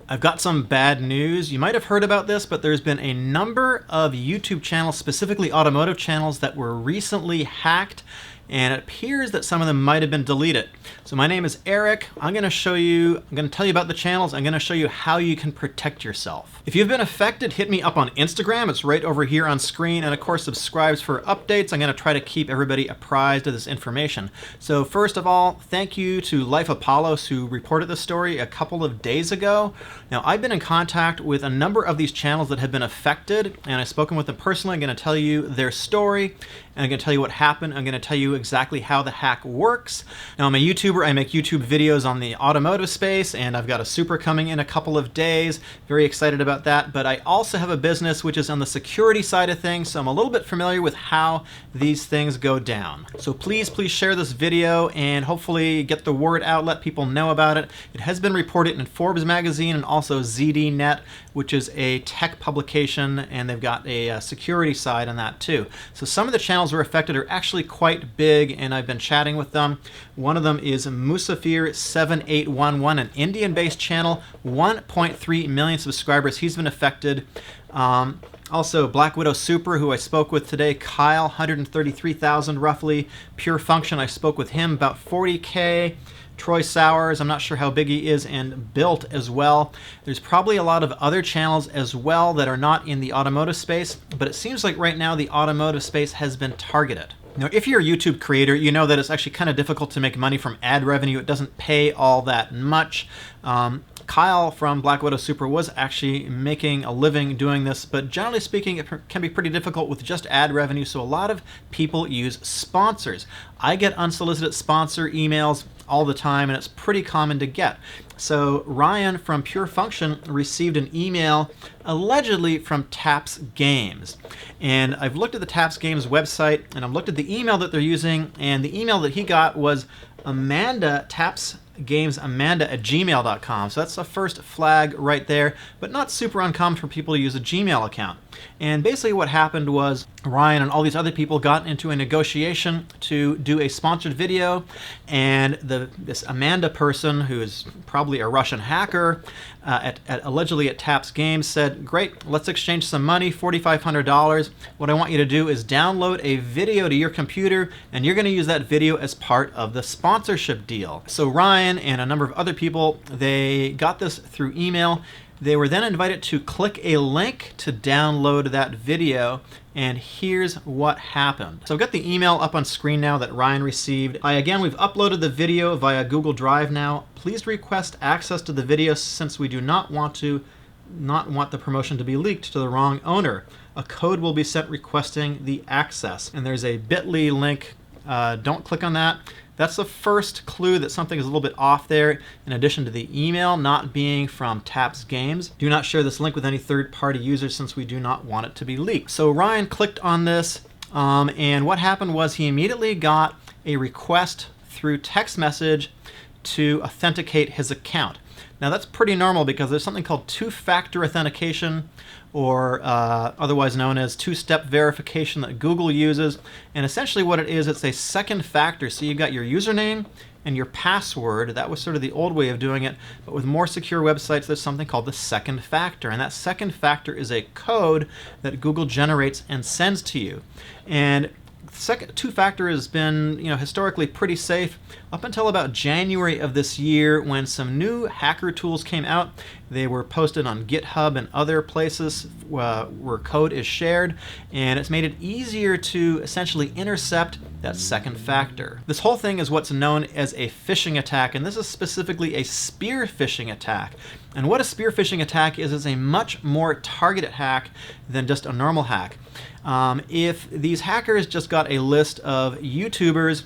I've got some bad news. You might have heard about this, but there's been a number of YouTube channels, specifically automotive channels, that were recently hacked, and it appears that some of them might have been deleted. So my name is Eric. I'm going to tell you about the channels. I'm going to show you how you can protect yourself. If you've been affected, hit me up on Instagram. It's right over here on screen. And of course, subscribe for updates. I'm going to try to keep everybody apprised of this information. So first of all, thank you to Life Apollos who reported this story a couple of days ago. Now, I've been in contact with a number of these channels that have been affected, and I've spoken with them personally. I'm going to tell you their story, and I'm going to tell you what happened. I'm going to tell you exactly how the hack works. Now, I'm a YouTuber. I make YouTube videos on the automotive space, and I've got a super coming in a couple of days. Very excited about that. But I also have a business which is on the security side of things, so I'm a little bit familiar with how these things go down. So please share this video and hopefully get the word out, let people know about it. It has been reported in Forbes magazine and also ZDNet, which is a tech publication, and they've got a security side on that too. So some of the channels were affected are actually quite big, and I've been chatting with them. One of them is Musafir7811, an Indian-based channel, 1.3 million subscribers. He's been affected. Also, Black Widow Super, who I spoke with today, Kyle, 133,000 roughly. Pure Function, I spoke with him, about 40K. Troy Sowers, I'm not sure how big he is, and Built as well. There's probably a lot of other channels as well that are not in the automotive space, but it seems like right now the automotive space has been targeted. Now, if you're a YouTube creator, you know that it's actually kind of difficult to make money from ad revenue. It doesn't pay all that much. Kyle from Black Widow Super was actually making a living doing this, but generally speaking, it can be pretty difficult with just ad revenue, so a lot of people use sponsors. I get unsolicited sponsor emails all the time, and it's pretty common to get. So Ryan from Pure Function received an email allegedly from Taps Games. And I've looked at the Taps Games website, and I've looked at the email that they're using, and the email that he got was tapsgamesamanda@gmail.com. So that's a first flag right there, but not super uncommon for people to use a Gmail account. And basically what happened was Ryan and all these other people got into a negotiation to do a sponsored video, and this Amanda person, who is probably a Russian hacker, allegedly at Taps Games, said, great, let's exchange some money, $4,500. What I want you to do is download a video to your computer, and you're going to use that video as part of the sponsorship deal. So Ryan and a number of other people, they got this through email. They were then invited to click a link to download that video, and here's what happened. So I've got the email up on screen now that Ryan received. Again, we've uploaded the video via Google Drive now. Please request access to the video since we do not want the promotion to be leaked to the wrong owner. A code will be sent requesting the access, and there's a bit.ly link. Don't click on that. That's the first clue that something is a little bit off there, in addition to the email not being from Taps Games. Do not share this link with any third-party users since we do not want it to be leaked. So Ryan clicked on this, and what happened was he immediately got a request through text message to authenticate his account. Now that's pretty normal because there's something called two-factor authentication, or otherwise known as two-step verification, that Google uses. And essentially what it is, it's a second factor. So you've got your username and your password. That was sort of the old way of doing it. But with more secure websites, there's something called the second factor. And that second factor is a code that Google generates and sends to you. And two-factor has been, historically pretty safe up until about January of this year, when some new hacker tools came out. They were posted on GitHub and other places where code is shared, and it's made it easier to essentially intercept that second factor. This whole thing is what's known as a phishing attack, and this is specifically a spear phishing attack. And what a spear phishing attack is a much more targeted hack than just a normal hack. If these hackers just got a list of YouTubers,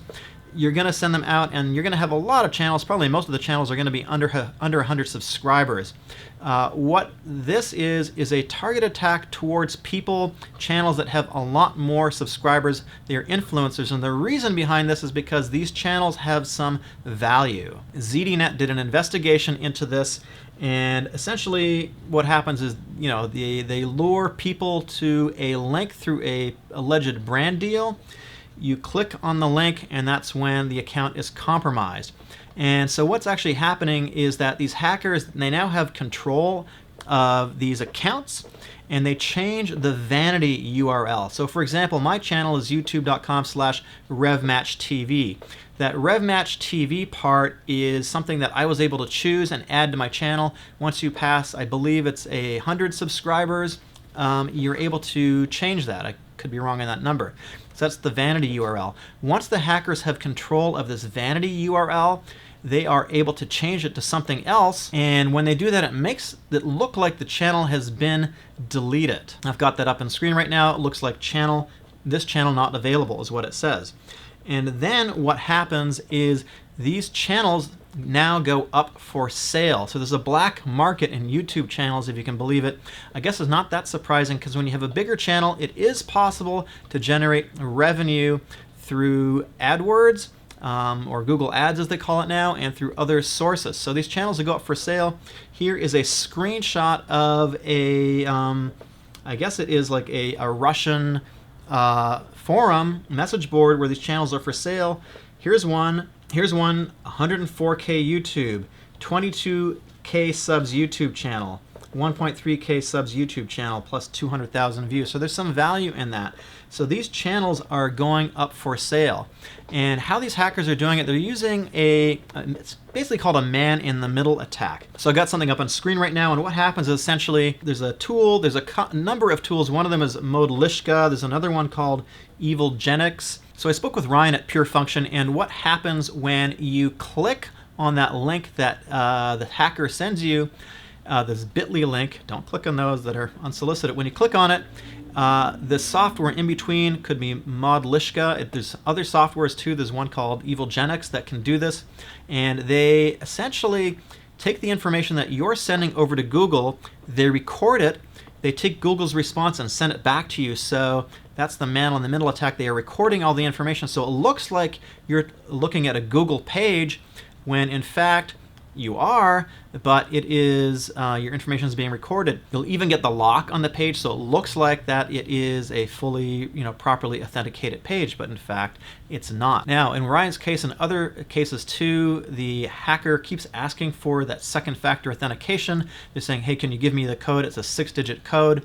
you're going to send them out, and you're going to have a lot of channels. Probably most of the channels are going to be under 100 subscribers. What this is a target attack towards people, channels that have a lot more subscribers. They are influencers, and the reason behind this is because these channels have some value. ZDNet did an investigation into this, and essentially what happens is, they lure people to a link through a alleged brand deal. You click on the link, and that's when the account is compromised. And so what's actually happening is that these hackers, they now have control of these accounts, and they change the vanity URL. So for example, my channel is youtube.com/RevMatchTV. That RevMatchTV part is something that I was able to choose and add to my channel. Once you pass, I believe it's 100 subscribers, you're able to change that. I could be wrong on that number. So that's the vanity URL. Once the hackers have control of this vanity URL, they are able to change it to something else, and when they do that, it makes it look like the channel has been deleted. I've got that up on screen right now. It looks like this channel not available is what it says. And then what happens is these channels now go up for sale. So there's a black market in YouTube channels, if you can believe it. I guess it's not that surprising, because when you have a bigger channel, it is possible to generate revenue through AdWords, or Google Ads as they call it now, and through other sources. So these channels will go up for sale. Here is a screenshot of I guess it is like a Russian forum message board where these channels are for sale. Here's one, 104K YouTube, 22K subs YouTube channel, 1.3K subs YouTube channel, plus 200,000 views. So there's some value in that. So these channels are going up for sale. And how these hackers are doing it, they're using it's basically called a man-in-the-middle attack. So I got something up on screen right now, and what happens is essentially there's a tool, there's a number of tools. One of them is malicious. There's another one called evilgenics. So I spoke with Ryan at Pure Function, and what happens when you click on that link that the hacker sends you, this bit.ly link, don't click on those that are unsolicited. When you click on it, the software in between could be malicious. There's other softwares too. There's one called evilgenics that can do this, and they essentially take the information that you're sending over to Google, they record it, they take Google's response and send it back to you. So that's the man-in-the-middle attack. They are recording all the information, so it looks like you're looking at a Google page when in fact you are, but it is your information is being recorded. You'll even get the lock on the page, so it looks like that it is a fully, properly authenticated page, but in fact it's not. Now, in Ryan's case and other cases too, the hacker keeps asking for that second factor authentication. They're saying, hey, can you give me the code? It's a 6-digit code,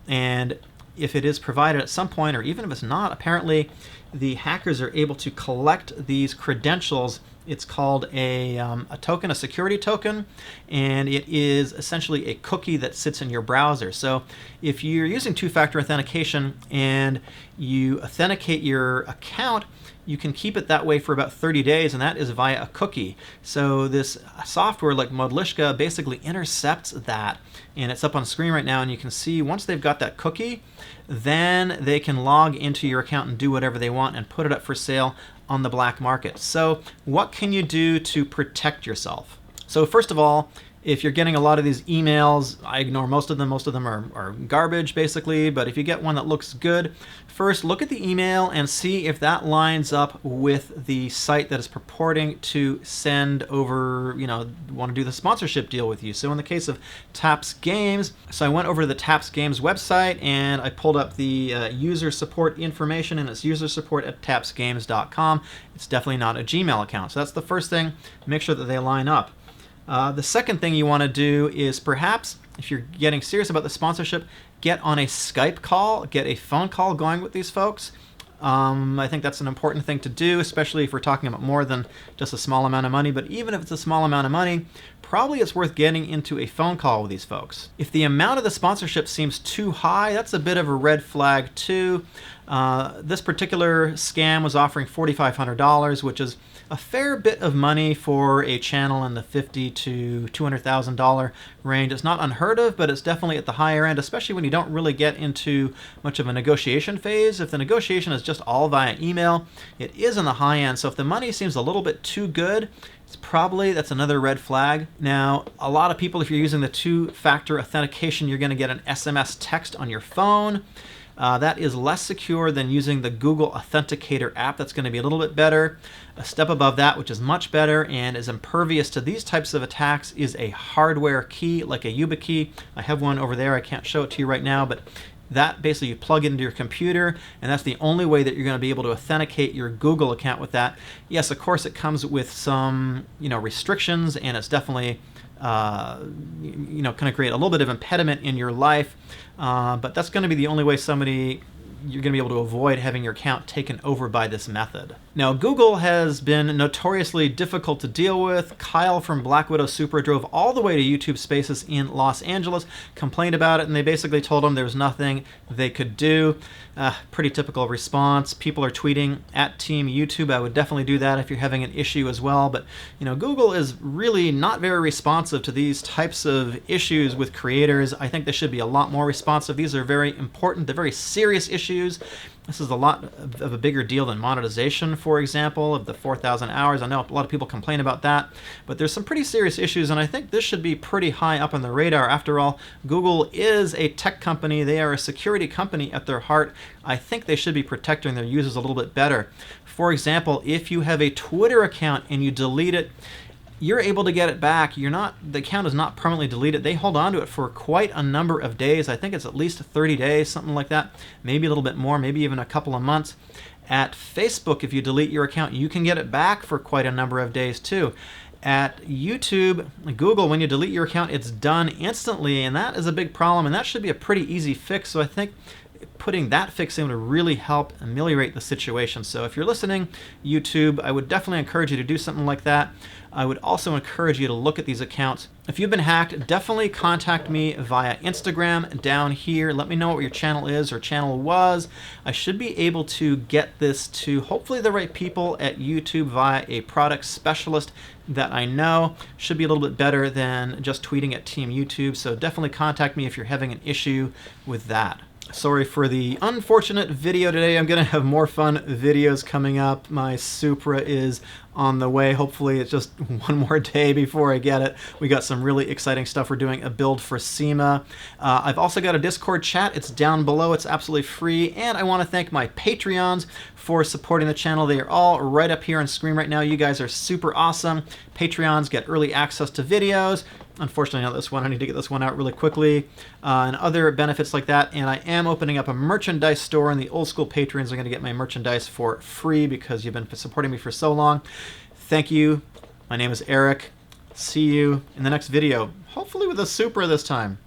and if it is provided at some point, or even if it's not, apparently the hackers are able to collect these credentials. It's called a token, a security token, and it is essentially a cookie that sits in your browser. So if you're using two-factor authentication and you authenticate your account, you can keep it that way for about 30 days, and that is via a cookie. So this software like malicious basically intercepts that, and it's up on screen right now, and you can see once they've got that cookie, then they can log into your account and do whatever they want and put it up for sale on the black market. So what can you do to protect yourself? So first of all, if you're getting a lot of these emails, I ignore most of them. Most of them are garbage, basically. But if you get one that looks good, first look at the email and see if that lines up with the site that is purporting to send over, want to do the sponsorship deal with you. So in the case of Taps Games, so I went over to the Taps Games website and I pulled up the user support information, and it's usersupport@tapsgames.com. It's definitely not a Gmail account. So that's the first thing. Make sure that they line up. The second thing you want to do is perhaps, if you're getting serious about the sponsorship, get on a Skype call, get a phone call going with these folks. I think that's an important thing to do, especially if we're talking about more than just a small amount of money. But even if it's a small amount of money, probably it's worth getting into a phone call with these folks. If the amount of the sponsorship seems too high, that's a bit of a red flag too. This particular scam was offering $4,500, which is a fair bit of money for a channel in the $50,000 to $200,000 range. It's not unheard of, but it's definitely at the higher end, especially when you don't really get into much of a negotiation phase. If the negotiation is just all via email, it is in the high end. So if the money seems a little bit too good, that's another red flag. Now, a lot of people, if you're using the two-factor authentication, you're going to get an SMS text on your phone. That is less secure than using the Google Authenticator app. That's going to be a little bit better. A step above that, which is much better and is impervious to these types of attacks, is a hardware key like a YubiKey. I have one over there. I can't show it to you right now, but That basically you plug it into your computer, and that's the only way that you're going to be able to authenticate your Google account with that. Yes, of course, it comes with some restrictions, and it's definitely kind of create a little bit of impediment in your life, but that's going to be the only way you're going to be able to avoid having your account taken over by this method. Now, Google has been notoriously difficult to deal with. Kyle from Black Widow Super drove all the way to YouTube Spaces in Los Angeles, complained about it, and they basically told him there was nothing they could do. Pretty typical response. People are tweeting at Team YouTube. I would definitely do that if you're having an issue as well. But Google is really not very responsive to these types of issues with creators. I think they should be a lot more responsive. These are very important. They're very serious issues. This is a lot of a bigger deal than monetization, for example, of the 4,000 hours. I know a lot of people complain about that, but there's some pretty serious issues, and I think this should be pretty high up on the radar. After all, Google is a tech company. They are a security company at their heart. I think they should be protecting their users a little bit better. For example, if you have a Twitter account and you delete it, you're able to get it back. The account is not permanently deleted. They hold on to it for quite a number of days. I think it's at least 30 days, something like that. Maybe a little bit more, maybe even a couple of months. At Facebook, if you delete your account, you can get it back for quite a number of days too. At YouTube, Google, when you delete your account, it's done instantly, and that is a big problem, and that should be a pretty easy fix. So I think putting that fix in would really help ameliorate the situation. So if you're listening, YouTube, I would definitely encourage you to do something like that. I would also encourage you to look at these accounts. If you've been hacked, definitely contact me via Instagram down here. Let me know what your channel is or channel was. I should be able to get this to hopefully the right people at YouTube via a product specialist that I know. Should be a little bit better than just tweeting at Team YouTube. So definitely contact me if you're having an issue with that. Sorry for the unfortunate video today. I'm going to have more fun videos coming up. My Supra is on the way. Hopefully it's just one more day before I get it. We got some really exciting stuff. We're doing a build for SEMA. I've also got a Discord chat. It's down below. It's absolutely free. And I want to thank my Patreons for supporting the channel. They are all right up here on screen right now. You guys are super awesome. Patreons get early access to videos. Unfortunately, not this one. I need to get this one out really quickly. And other benefits like that. And I am opening up a merchandise store, and the old school patrons are going to get my merchandise for free because you've been supporting me for so long. Thank you. My name is Eric. See you in the next video, hopefully with a Supra this time.